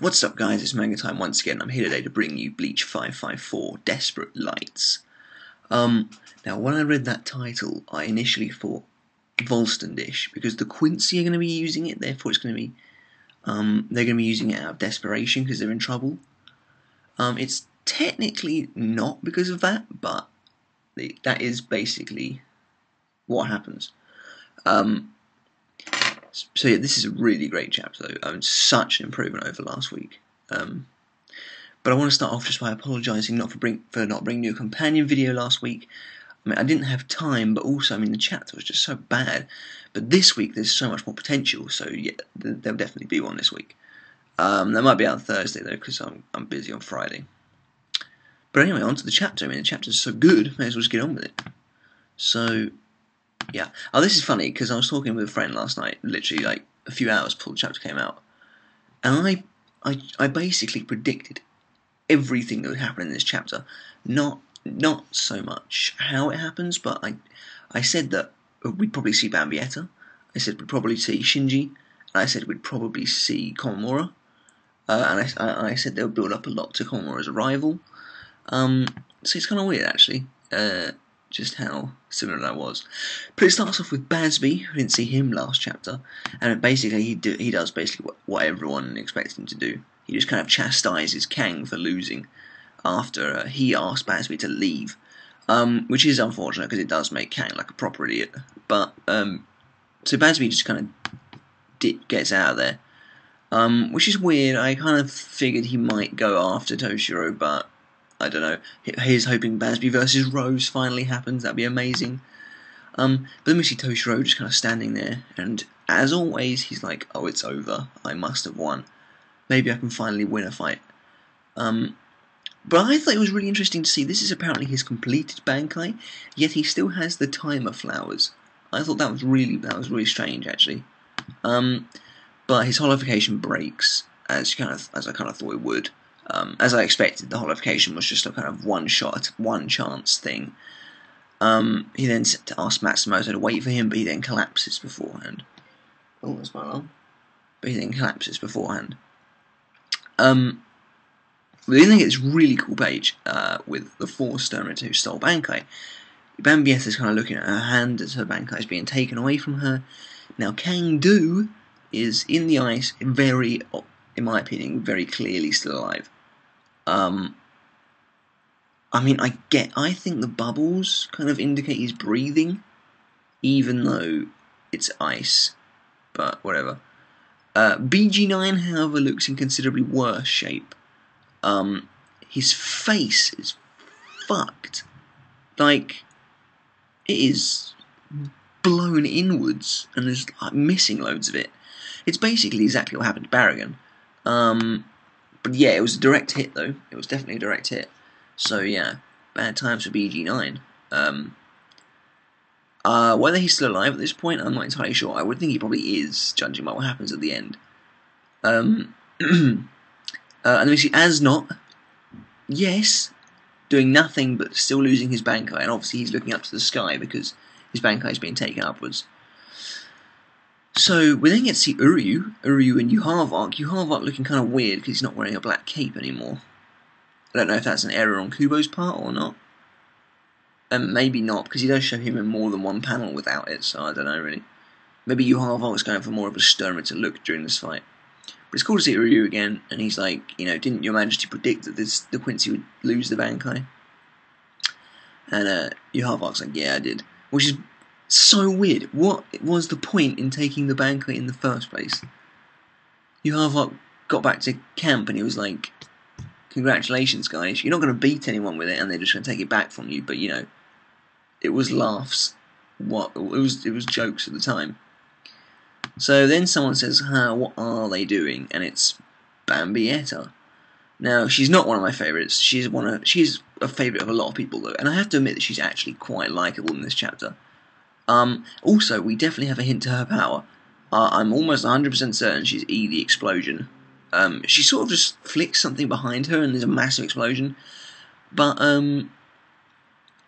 What's up, guys? It's Manga Time once again. I'm here today to bring you Bleach 554, Desperate Lights. Now when I read that title, I initially thought Vollständig, because the Quincy are going to be using it, therefore it's going to be, they're going to be using it out of desperation because they're in trouble. It's technically not because of that, but that is basically what happens. So yeah, this is a really great chapter though. Such an improvement over last week. But I want to start off just by apologising for not bringing you a companion video last week. I mean, I didn't have time, but also, I mean, the chapter was just so bad. But this week, there's so much more potential, so yeah, there'll definitely be one this week. That might be out on Thursday, though, because I'm busy on Friday. But anyway, on to the chapter. I mean, the chapter's so good, may as well just get on with it. So, yeah. Oh, this is funny, because I was talking with a friend last night, literally, like, a few hours before the chapter came out. And I basically predicted everything that would happen in this chapter. Not so much how it happens, but I said that we'd probably see Bambietta. I said we'd probably see Shinji. And I said we'd probably see Komamura. And I said they'll build up a lot to Komamura's arrival. So it's kind of weird, actually, just how similar that was. But it starts off with Basby. We didn't see him last chapter, and basically he does basically what everyone expects him to do. He just kind of chastises Cang for losing after he asked Basby to leave, which is unfortunate because it does make Cang like a proper idiot. But so Basby just kind of gets out of there, which is weird. I kind of figured he might go after Toshiro, but I don't know. Here's hoping Basby versus Rose finally happens. That'd be amazing. But then we see Toshiro just kind of standing there, and as always, he's like, "Oh, it's over. I must have won. Maybe I can finally win a fight." But I thought it was really interesting to see this is apparently his completed Bankai, yet he still has the timer flowers. I thought that was really really strange, actually. But his holification breaks as I kind of thought it would. As I expected, the holification was just a kind of one shot, one chance thing. He then asked Matsumoto to wait for him, but he then collapses beforehand. Oh, that's my alarm. But he then collapses beforehand. We then get this really cool page with the 4 Sturmers who stole Bankai. Bambietta's kind of looking at her hand as her Bankai is being taken away from her. Now, Cang Du is in the ice, very, in my opinion, very clearly still alive. I mean, I think the bubbles kind of indicate he's breathing, even though it's ice, but whatever. BG9, however, looks in considerably worse shape. His face is fucked. Like, it is blown inwards, and there's like missing loads of it. It's basically exactly what happened to Barragan. But yeah, it was a direct hit though. It was definitely a direct hit. So yeah, bad times for BG9. Whether he's still alive at this point, I'm not entirely sure. I would think he probably is, judging by what happens at the end. And then we see Asnot, yes, doing nothing but still losing his Bankai, and obviously he's looking up to the sky because his Bankai is being taken upwards. So we then get to see Uryu and Yuhavok looking kind of weird because he's not wearing a black cape anymore. I don't know if that's an error on Kubo's part or not. Maybe not, because he does show him in more than one panel without it, so I don't know really. Maybe Yuhavok's going for more of a Sturmer look during this fight. But it's cool to see Uryu again, and he's like, you know, didn't your Majesty predict that the Quincy would lose the Bankai? And Yuhavok's like, yeah, I did. Which is so weird. What was the point in taking the Bankai in the first place? Yuhavok got back to camp and he was like, congratulations, guys. You're not going to beat anyone with it, and they're just going to take it back from you. But you know, it was laughs. It was jokes at the time. So then someone says, what are they doing? And it's Bambietta. Now, she's not one of my favourites. She's a favourite of a lot of people, though. And I have to admit that she's actually quite likeable in this chapter. Also, we definitely have a hint to her power. I'm almost 100% certain she's E, the explosion. She sort of just flicks something behind her and there's a massive explosion. But,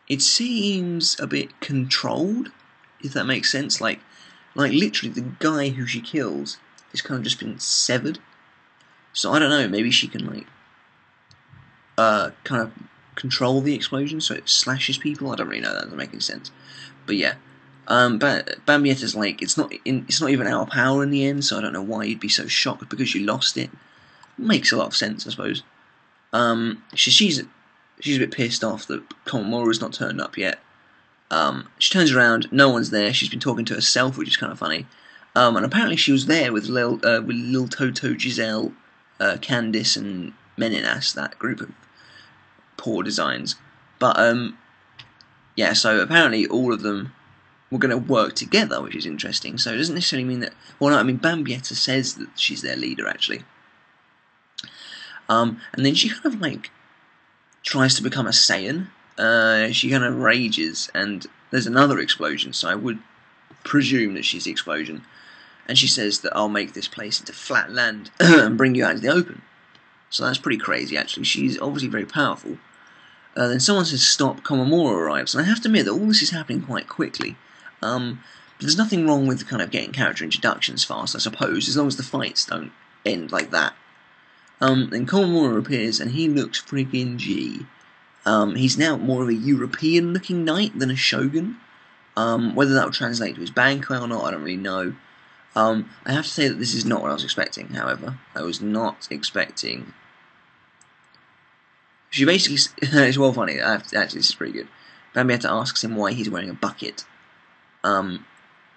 it seems a bit controlled, if that makes sense. Like literally, the guy who she kills has kind of just been severed. So I don't know, maybe she can, like, kind of control the explosion so it slashes people. I don't really know, that doesn't make any sense. But yeah, Bambietta's like, it's not even our power in the end, so I don't know why you'd be so shocked because you lost it. Makes a lot of sense, I suppose. She's a bit pissed off that Komamura's not turned up yet. She turns around, no one's there. She's been talking to herself, which is kind of funny. And apparently she was there with Lil Toto, Giselle, Candice, and Meninas, that group of poor designs. But yeah, so apparently all of them were going to work together, which is interesting. So it doesn't necessarily mean that. Well, no, I mean Bambietta says that she's their leader actually. And then she kind of like tries to become a Saiyan. She kind of rages, and there's another explosion. So I would presume that she's the explosion. And she says that I'll make this place into flat land and bring you out into the open. So that's pretty crazy, actually. She's obviously very powerful. Then someone says stop, Komamura arrives. And I have to admit that all this is happening quite quickly. But there's nothing wrong with kind of getting character introductions fast, I suppose, as long as the fights don't end like that. Then Komamura appears, and he looks friggin' G. He's now more of a European-looking knight than a shogun. Whether that will translate to his Bankai or not, I don't really know. I have to say that this is not what I was expecting, however. I was not expecting... She basically... it's well funny, actually this is pretty good. Bambietta asks him why he's wearing a bucket. And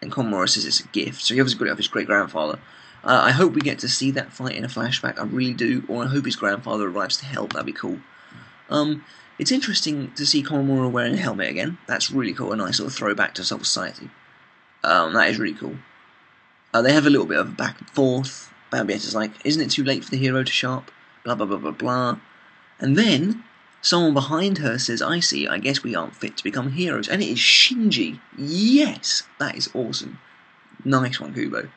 Komamura says it's a gift, so he obviously got it off his great-grandfather. I hope we get to see that fight in a flashback, I really do, or I hope his grandfather arrives to help, that'd be cool. It's interesting to see Komamura wearing a helmet again. That's really cool, a nice sort of throwback to Soul Society. That is really cool. They have a little bit of a back and forth. Bambietta's like, isn't it too late for the hero to sharp? Blah, blah, blah, blah, blah. And then, someone behind her says, I see, I guess we aren't fit to become heroes. And it is Shinji. Yes! That is awesome. Nice one, Kubo.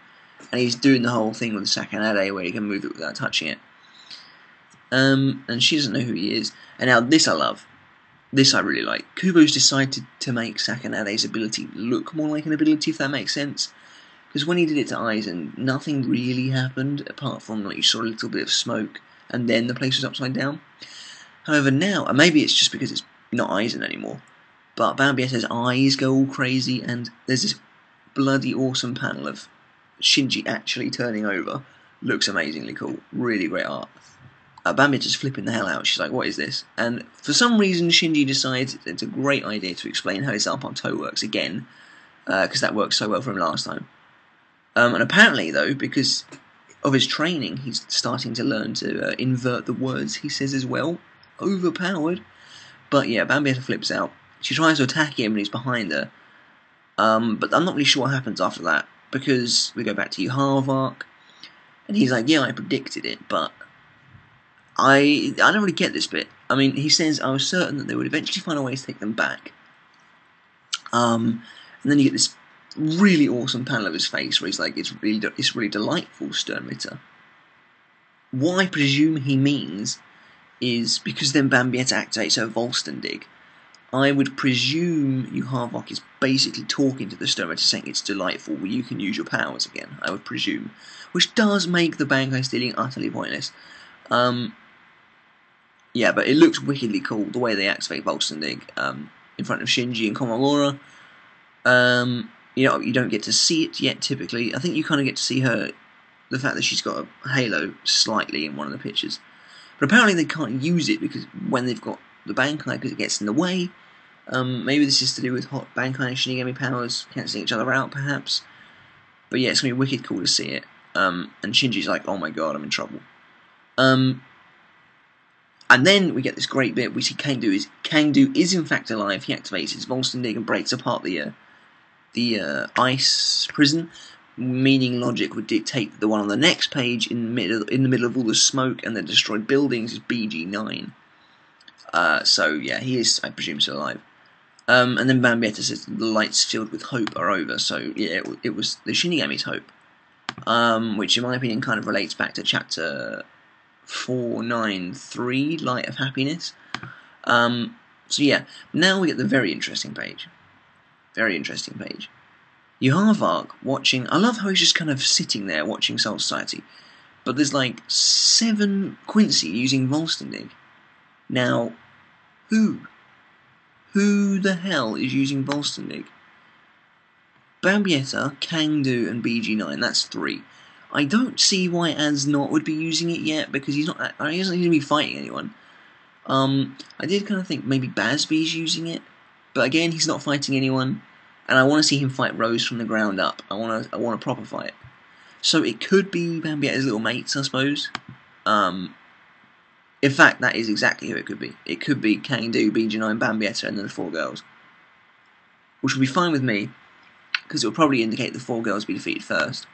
And he's doing the whole thing with the Sakanade where he can move it without touching it. And she doesn't know who he is. And now this I love. This I really like. Kubo's decided to make Sakanade's ability look more like an ability, if that makes sense. Because when he did it to Aizen, nothing really happened, apart from like you saw a little bit of smoke, and then the place was upside down. However now, and maybe it's just because it's not Aizen anymore, but Bambietta's eyes go all crazy, and there's this bloody awesome panel of Shinji actually turning over. Looks amazingly cool. Really great art. Bambietta's flipping the hell out. She's like, what is this? And for some reason, Shinji decides it's a great idea to explain how his arm toe works again, because that worked so well for him last time. And apparently, though, because of his training, he's starting to learn to invert the words he says as well. Overpowered. But yeah, Bambietta flips out. She tries to attack him and he's behind her. But I'm not really sure what happens after that, because we go back to Yuharv, and he's like, yeah, I predicted it, but I don't really get this bit. I mean, he says, I was certain that they would eventually find a way to take them back. And then you get this really awesome panel of his face where he's like, it's really delightful, Sternritter. What I presume he means is, because then Bambietta activates her Vollständig, I would presume Yuharv is basically talking to the Sternritter saying it's delightful, you can use your powers again, I would presume. Which does make the Bankai stealing utterly pointless. Yeah, but it looks wickedly cool, the way they activate Vollständig in front of Shinji and Komamura. You know, you don't get to see it yet, typically. I think you kind of get to see her, the fact that she's got a halo slightly in one of the pictures. But apparently they can't use it because when they've got the Bankai, because it gets in the way. Maybe this is to do with hot Bankai and Shinigami powers cancelling each other out, perhaps. But yeah, it's going to be wicked cool to see it. And Shinji's like, oh my god, I'm in trouble. And then we get this great bit. We see Cang Du is in fact alive. He activates his Vollständig and breaks apart the ice prison. Meaning logic would dictate that the one on the next page in the middle of all the smoke and the destroyed buildings is BG9. So yeah, he is, I presume, still alive. And then Bambietta says the lights filled with hope are over. So yeah, it was the Shinigami's hope, which in my opinion kind of relates back to chapter 493, Light of Happiness. So yeah, now we get the very interesting page. Very interesting page. Yuharv watching. I love how he's just kind of sitting there watching Soul Society. but there's like 7 Quincy using Vollständig. Now, who the hell is using Vollständig? Bambietta, Cang Du and BG9, that's 3. I don't see why Az not would be using it yet, because he isn't going to be fighting anyone. I did kind of think maybe Bazby's using it, but again, he's not fighting anyone, and I want to see him fight Rose from the ground up. I want a proper fight. So it could be Bambietta's little mates, I suppose. In fact, that is exactly who it could be. It could be Cang Du, BG9, Bambietta, and then the 4 girls, which would be fine with me, because it will probably indicate the 4 girls be defeated first.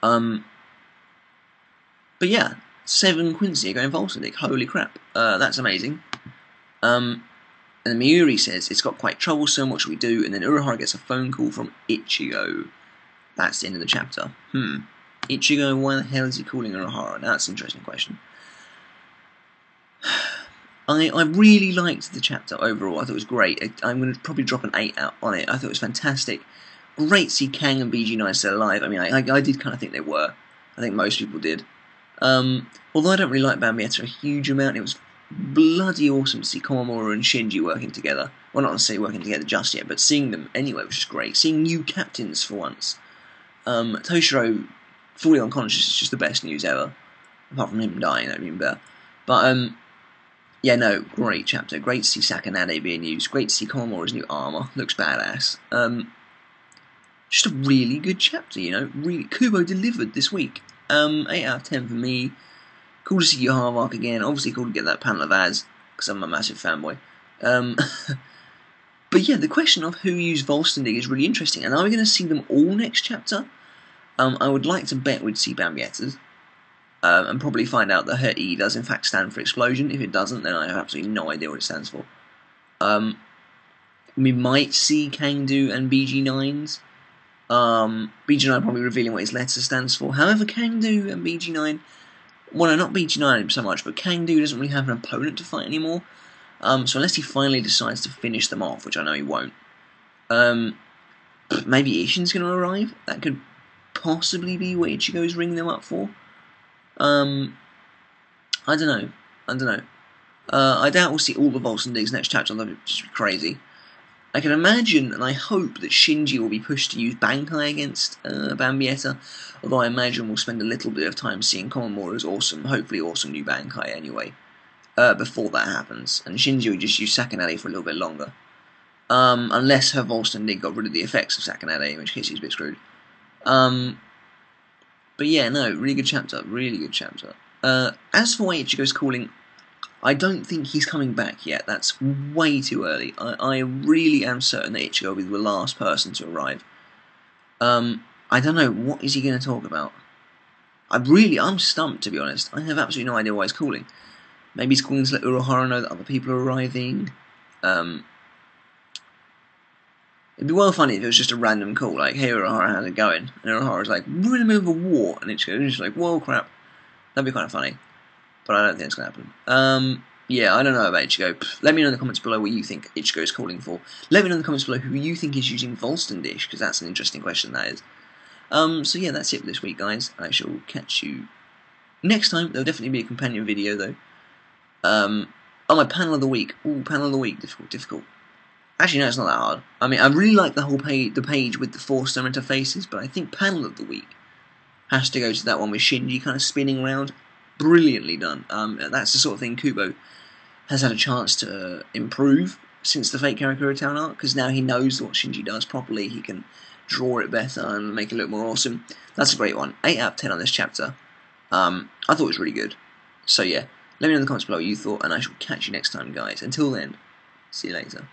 But yeah, 7 Quincy are going Vollständig. Holy crap, that's amazing. And Miuri says, it's got quite troublesome, what should we do? And then Urahara gets a phone call from Ichigo. That's the end of the chapter. Ichigo, why the hell is he calling Urahara? Now that's an interesting question. I really liked the chapter overall. I thought it was great. I'm going to probably drop an 8 out on it. I thought it was fantastic. Great to see Cang and BG9 still alive. I mean, I did kind of think they were. I think most people did. Although I don't really like Bambietta a huge amount, it was bloody awesome to see Komamura and Shinji working together. Well, not necessarily working together just yet, but seeing them anyway was just great. Seeing new captains for once. Toshiro fully unconscious is just the best news ever. Apart from him dying, that would be even better. But, yeah, no, great chapter. Great to see Sakanade being used. Great to see Komamura's new armour. Looks badass. Just a really good chapter, you know. Really, Kubo delivered this week. 8 out of 10 for me. Cool to see your half arc again. Obviously cool to get that panel of Az, because I'm a massive fanboy. But yeah, the question of who used Vollständig is really interesting. And are we going to see them all next chapter? I would like to bet we'd see Bambietta's. And probably find out that her E does in fact stand for explosion. If it doesn't, then I have absolutely no idea what it stands for. We might see Cang Du and BG9's. BG9 probably revealing what his letter stands for. However, Cang Du and BG9, well, no, not BG9 so much, but Cang Du doesn't really have an opponent to fight anymore. So unless he finally decides to finish them off, which I know he won't, maybe Ishin's going to arrive. That could possibly be what Ichigo's ringing them up for. I don't know. I doubt we'll see all the Vollständigs next chapter. That would just be crazy. I can imagine, and I hope, that Shinji will be pushed to use Bankai against Bambietta, although I imagine we'll spend a little bit of time seeing Komamura's awesome, hopefully awesome new Bankai anyway, before that happens, and Shinji will just use Sakanade for a little bit longer. Unless her Vollständig got rid of the effects of Sakanade, in which case he's a bit screwed. But yeah, no, really good chapter, as for why Ichigo's calling, I don't think he's coming back yet. That's way too early. I really am certain that Ichigo will be the last person to arrive. I don't know, what is he going to talk about? I'm stumped, to be honest. I have absolutely no idea why he's calling. Maybe he's calling to let Urahara know that other people are arriving. It'd be well funny if it was just a random call, like, hey Urahara, how's it going? And Urahara's like, we're in the middle of a war, and Ichigo's just like, whoa, crap. That'd be kind of funny. But I don't think it's going to happen. Yeah, I don't know about Ichigo. Let me know in the comments below what you think Ichigo is calling for. Let me know in the comments below who you think is using Vollständig, because that's an interesting question, that is. So yeah, that's it for this week, guys. I shall catch you next time. There'll definitely be a companion video, though. Oh, my panel of the week. Ooh, panel of the week. Difficult. Actually, no, it's not that hard. I mean, I really like the whole page with the 4 star interfaces, but I think panel of the week has to go to that one with Shinji kind of spinning around. Brilliantly done. That's the sort of thing Kubo has had a chance to improve since the Fake Character Town arc, because now he knows what Shinji does properly. He can draw it better and make it look more awesome. That's a great one. 8 out of 10 on this chapter. I thought it was really good. So yeah, let me know in the comments below what you thought, and I shall catch you next time, guys. Until then, see you later.